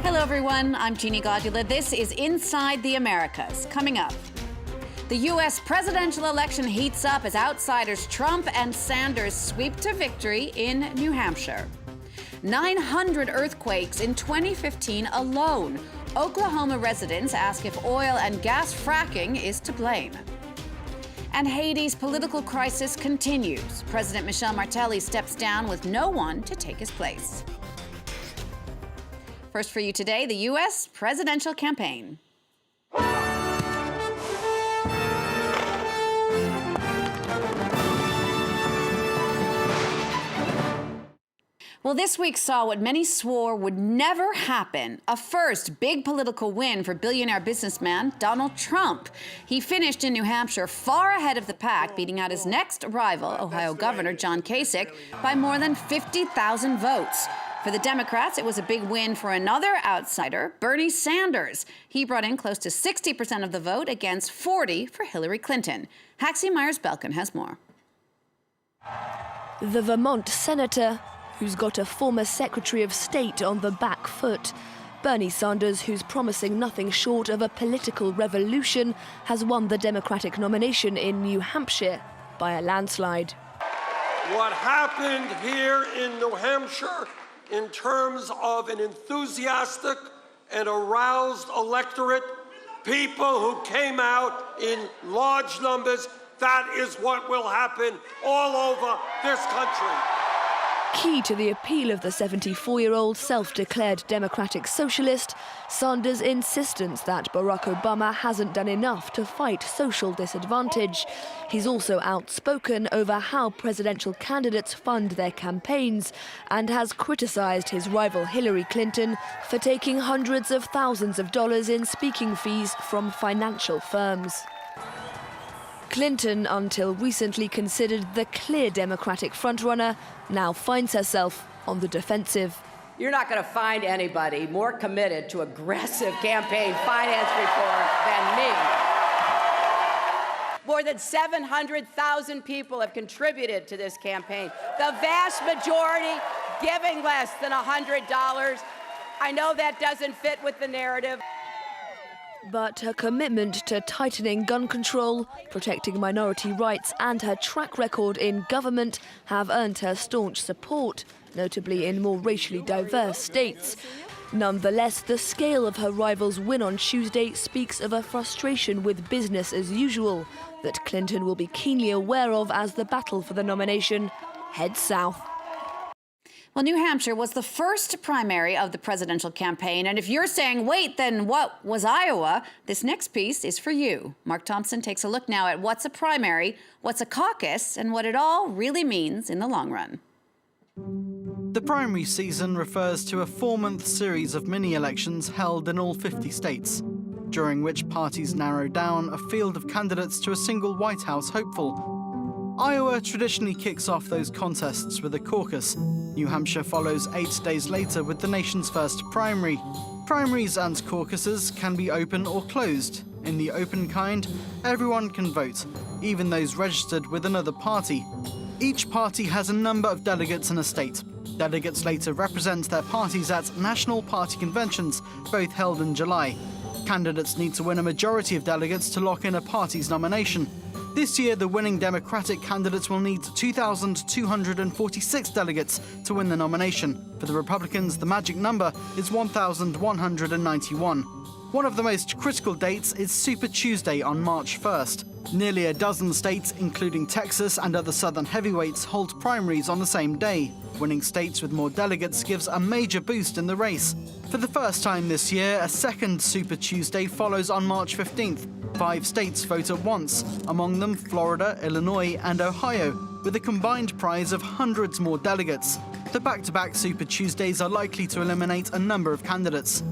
Hello, everyone. I'm Jeannie Godula. This is Inside the Americas. Coming up, the U.S. presidential election heats up as outsiders Trump and Sanders sweep to victory in New Hampshire. 900 earthquakes in 2015 alone. Oklahoma residents ask if oil and gas fracking is to blame. And Haiti's political crisis continues. President Michel Martelly steps down with no one to take his place. First for you today, the U.S. presidential campaign. Well, this week saw what many swore would never happen, a first big political win for billionaire businessman Donald Trump. He finished in New Hampshire far ahead of the pack, beating out his next rival, Ohio Governor John Kasich, by more than 50,000 votes. For the Democrats, it was a big win for another outsider, Bernie Sanders. He brought in close to 60% of the vote against 40% for Hillary Clinton. Haxie Myers-Belkin has more. The Vermont senator who's got a former Secretary of State on the back foot. Bernie Sanders, who's promising nothing short of a political revolution, has won the Democratic nomination in New Hampshire by a landslide. What happened here in New Hampshire in terms of an enthusiastic and aroused electorate, people who came out in large numbers, that is what will happen all over this country. Key to the appeal of the 74-year-old self-declared democratic socialist, Sanders' insistence that Barack Obama hasn't done enough to fight social disadvantage. He's also outspoken over how presidential candidates fund their campaigns and has criticized his rival Hillary Clinton for taking hundreds of thousands of dollars in speaking fees from financial firms. Clinton, until recently considered the clear Democratic frontrunner, now finds herself on the defensive. You're not going to find anybody more committed to aggressive campaign finance reform than me. More than 700,000 people have contributed to this campaign, the vast majority giving less than $100. I know that doesn't fit with the narrative. But her commitment to tightening gun control, protecting minority rights and her track record in government have earned her staunch support, notably in more racially diverse states. Nonetheless, the scale of her rival's win on Tuesday speaks of a frustration with business as usual that Clinton will be keenly aware of as the battle for the nomination heads south. Well, New Hampshire was the first primary of the presidential campaign. And if you're saying, wait, then what was Iowa? This next piece is for you. Mark Thompson takes a look now at what's a primary, what's a caucus, and what it all really means in the long run. The primary season refers to a 4-month series of mini-elections held in all 50 states, during which parties narrow down a field of candidates to a single White House hopeful. Iowa traditionally kicks off those contests with a caucus. New Hampshire follows 8 days later with the nation's first primary. Primaries and caucuses can be open or closed. In the open kind, everyone can vote, even those registered with another party. Each party has a number of delegates in a state. Delegates later represent their parties at national party conventions, both held in July. Candidates need to win a majority of delegates to lock in a party's nomination. This year, the winning Democratic candidates will need 2,246 delegates to win the nomination. For the Republicans, the magic number is 1,191. One of the most critical dates is Super Tuesday on March 1st. Nearly a dozen states, including Texas and other southern heavyweights, hold primaries on the same day. Winning states with more delegates gives a major boost in the race. For the first time this year, a second Super Tuesday follows on March 15th. 5 states vote at once, among them Florida, Illinois and Ohio, with a combined prize of hundreds more delegates. The back-to-back Super Tuesdays are likely to eliminate a number of candidates.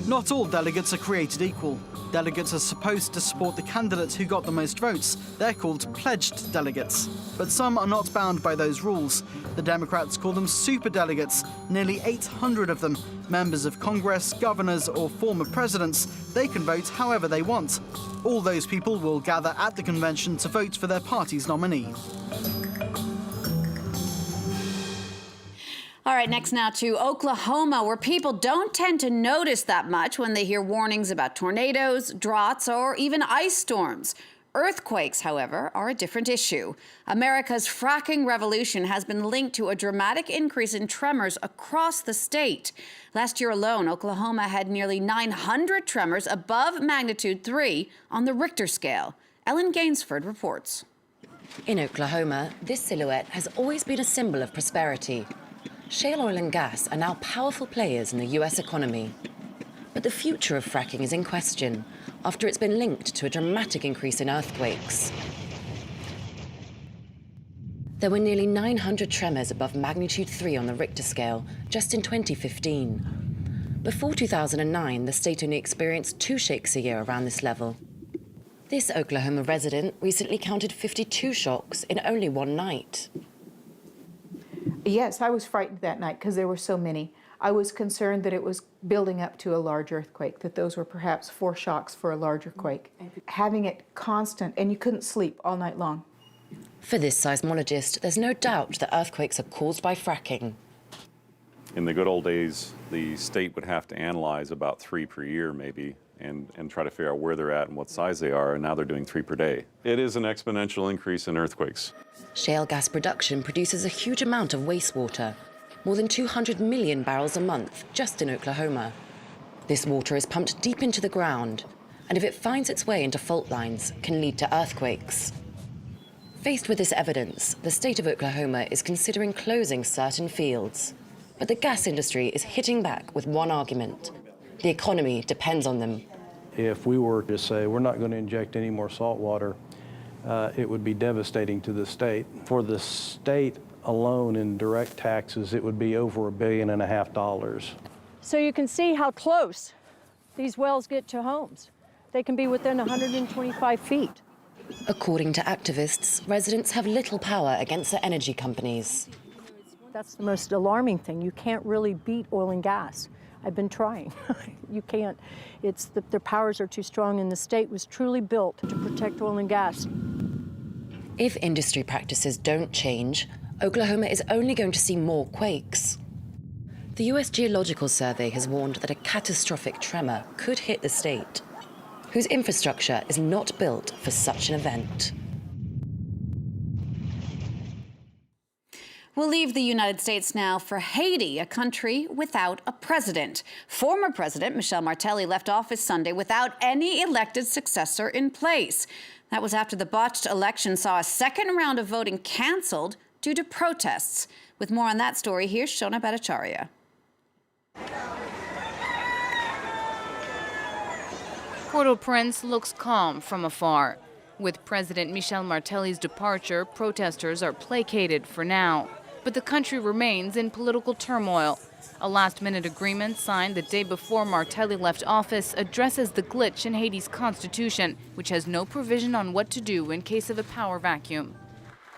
Not all delegates are created equal. Delegates are supposed to support the candidate who got the most votes. They're called pledged delegates. But some are not bound by those rules. The Democrats call them superdelegates, nearly 800 of them, members of Congress, governors or former presidents. They can vote however they want. All those people will gather at the convention to vote for their party's nominee. All right, next now to Oklahoma, where people don't tend to notice that much when they hear warnings about tornadoes, droughts, or even ice storms. Earthquakes, however, are a different issue. America's fracking revolution has been linked to a dramatic increase in tremors across the state. Last year alone, Oklahoma had nearly 900 tremors above magnitude 3 on the Richter scale. Ellen Gainsford reports. In Oklahoma, this silhouette has always been a symbol of prosperity. Shale oil and gas are now powerful players in the US economy. But the future of fracking is in question after it's been linked to a dramatic increase in earthquakes. There were nearly 900 tremors above magnitude 3 on the Richter scale just in 2015. Before 2009, the state only experienced 2 shakes a year around this level. This Oklahoma resident recently counted 52 shocks in only one night. Yes, I was frightened that night because there were so many. I was concerned that it was building up to a large earthquake, that those were perhaps 4 shocks for a larger quake. Having it constant, and you couldn't sleep all night long. For this seismologist, there's no doubt that earthquakes are caused by fracking. In the good old days, the state would have to analyze about 3 per year maybe and try to figure out where they're at and what size they are, and now they're doing 3 per day. It is an exponential increase in earthquakes. Shale gas production produces a huge amount of wastewater, more than 200 million barrels a month just in Oklahoma. This water is pumped deep into the ground, and if it finds its way into fault lines, can lead to earthquakes. Faced with this evidence, the state of Oklahoma is considering closing certain fields. But the gas industry is hitting back with one argument: the economy depends on them. If we were to say we're not going to inject any more salt water, it would be devastating to the state. For the state alone in direct taxes, it would be over $1.5 billion. So you can see how close these wells get to homes. They can be within 125 feet. According to activists, residents have little power against the energy companies. That's the most alarming thing. You can't really beat oil and gas. I've been trying. You can't. It's their powers are too strong, and the state was truly built to protect oil and gas. If industry practices don't change, Oklahoma is only going to see more quakes. The US Geological Survey has warned that a catastrophic tremor could hit the state, whose infrastructure is not built for such an event. We'll leave the United States now for Haiti, a country without a president. Former President Michel Martelly left office Sunday without any elected successor in place. That was after the botched election saw a second round of voting canceled due to protests. With more on that story, here's Shona Bhattacharya. Port-au-Prince looks calm from afar. With President Michel Martelly's departure, protesters are placated for now. But the country remains in political turmoil. A last-minute agreement signed the day before Martelly left office addresses the glitch in Haiti's constitution, which has no provision on what to do in case of a power vacuum.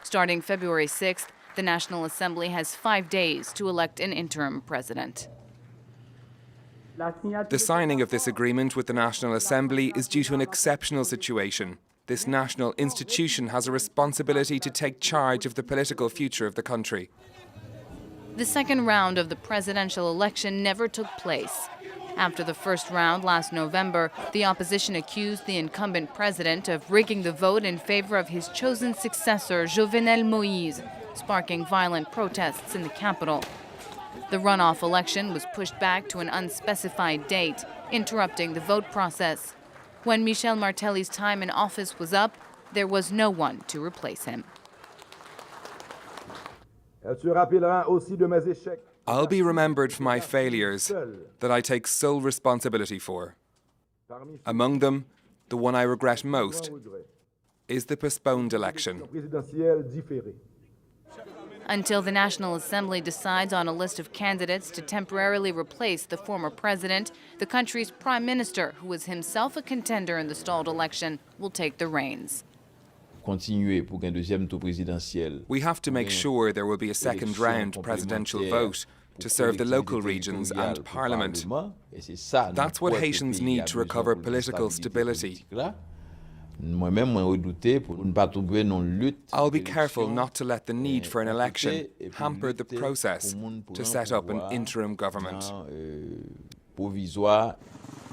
Starting February 6th, the National Assembly has 5 days to elect an interim president. The signing of this agreement with the National Assembly is due to an exceptional situation. This national institution has a responsibility to take charge of the political future of the country. The second round of the presidential election never took place. After the first round last November, the opposition accused the incumbent president of rigging the vote in favor of his chosen successor, Jovenel Moïse, sparking violent protests in the capital. The runoff election was pushed back to an unspecified date, interrupting the vote process. When Michel Martelly's time in office was up, there was no one to replace him. I'll be remembered for my failures that I take sole responsibility for. Among them, the one I regret most is the postponed election. Until the National Assembly decides on a list of candidates to temporarily replace the former president, the country's prime minister, who was himself a contender in the stalled election, will take the reins. We have to make sure there will be a second round presidential vote to serve the local regions and parliament. That's what Haitians need to recover political stability. I'll be careful not to let the need for an election hamper the process to set up an interim government.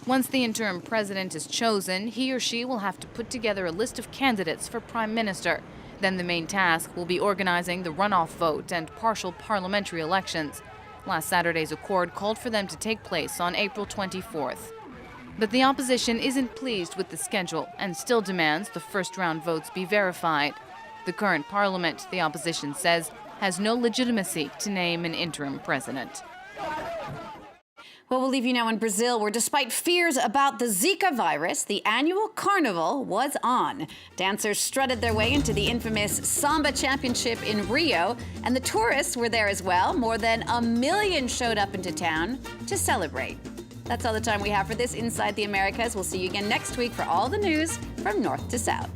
Once the interim president is chosen, he or she will have to put together a list of candidates for prime minister. Then the main task will be organizing the runoff vote and partial parliamentary elections. Last Saturday's accord called for them to take place on April 24th. But the opposition isn't pleased with the schedule and still demands the first-round votes be verified. The current parliament, the opposition says, has no legitimacy to name an interim president. Well, we'll leave you now in Brazil, where despite fears about the Zika virus, the annual Carnival was on. Dancers strutted their way into the infamous Samba Championship in Rio, and the tourists were there as well. More than 1 million showed up into town to celebrate. That's all the time we have for this Inside the Americas. We'll see you again next week for all the news from north to south.